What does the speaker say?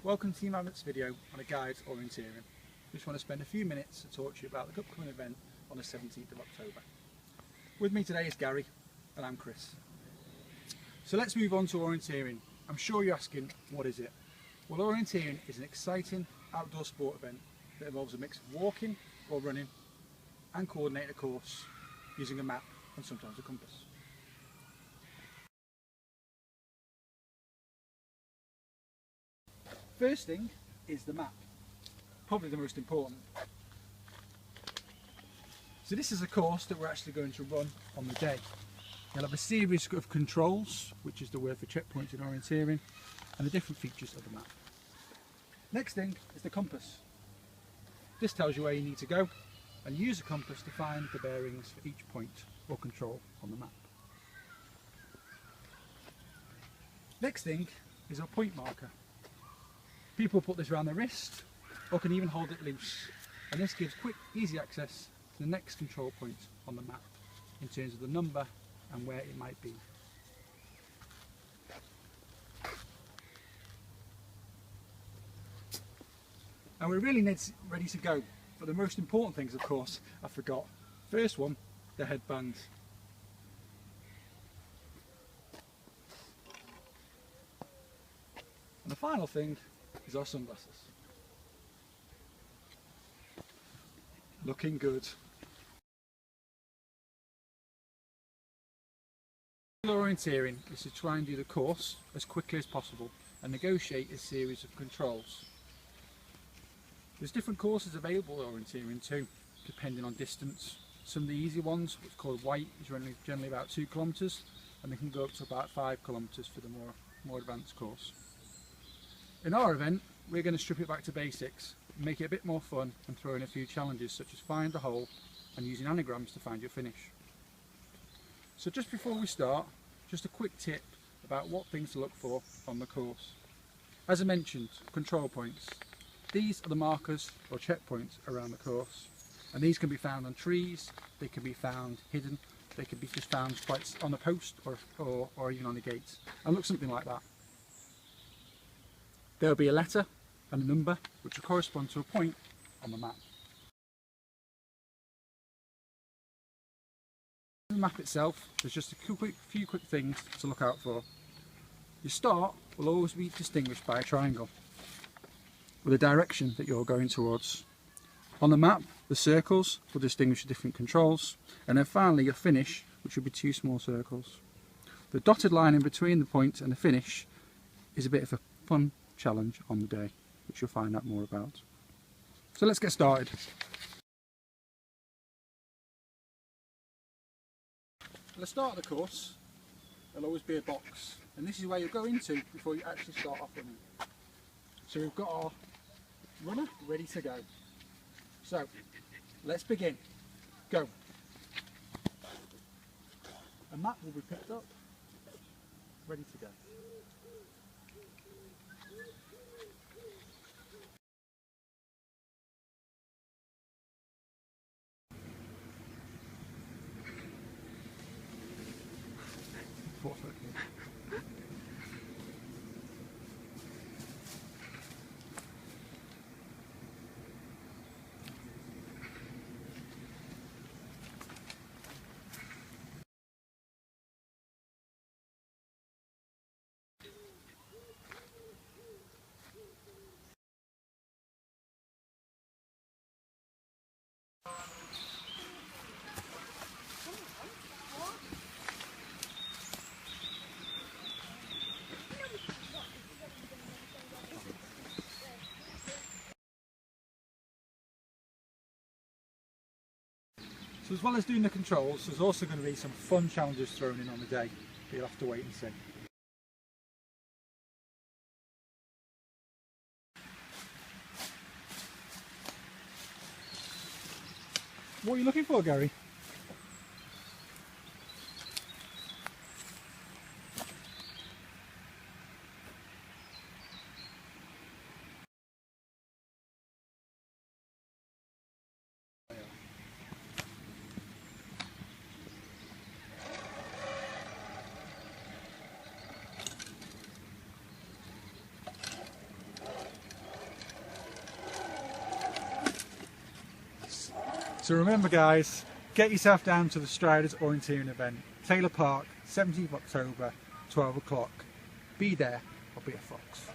Welcome to TeamAbbott's video on a guide to orienteering. Just want to spend a few minutes to talk to you about the upcoming event on the 17th of October. With me today is Gary and I'm Chris. So let's move on to orienteering. I'm sure you're asking, what is it? Well, orienteering is an exciting outdoor sport event that involves a mix of walking or running and coordinating a course using a map and sometimes a compass. First thing is the map, probably the most important. So this is a course that we're actually going to run on the day. You'll have a series of controls, which is the word for checkpoints in orienteering, and the different features of the map. Next thing is the compass. This tells you where you need to go, and use a compass to find the bearings for each point or control on the map. Next thing is a point marker. People put this around their wrist or can even hold it loose, and this gives quick, easy access to the next control point on the map in terms of the number and where it might be. And we're really ready to go, but the most important things, of course, I forgot. First one, the headband. And the final thing is our sunglasses. Looking good. Orienteering is to try and do the course as quickly as possible and negotiate a series of controls. There's different courses available at orienteering too, depending on distance. Some of the easy ones, what's called white, is generally about 2 kilometres, and they can go up to about 5 kilometres for the more advanced course. In our event, we're going to strip it back to basics, make it a bit more fun and throw in a few challenges such as find the hole and using anagrams to find your finish. So just before we start, just a quick tip about what things to look for on the course. As I mentioned, control points. These are the markers or checkpoints around the course, and these can be found on trees, they can be found hidden, they can be just found quite on a post or even on a gate, and look something like that. There will be a letter and a number which will correspond to a point on the map. In the map itself, there's just a few quick things to look out for. Your start will always be distinguished by a triangle with a direction that you're going towards. On the map, the circles will distinguish the different controls, and then finally your finish, which will be 2 small circles. The dotted line in between the point and the finish is a bit of a fun challenge on the day, which you'll find out more about. So let's get started. At the start of the course, there'll always be a box, and this is where you'll go into before you actually start off running. So we've got our runner ready to go. So let's begin. Go. A map will be picked up, ready to go. So as well as doing the controls, there's also going to be some fun challenges thrown in on the day, but you'll have to wait and see. What are you looking for, Gary? So remember guys, get yourself down to the Striders Orienteering event, Taylor Park, 17th October, 12 o'clock. Be there or be a fox.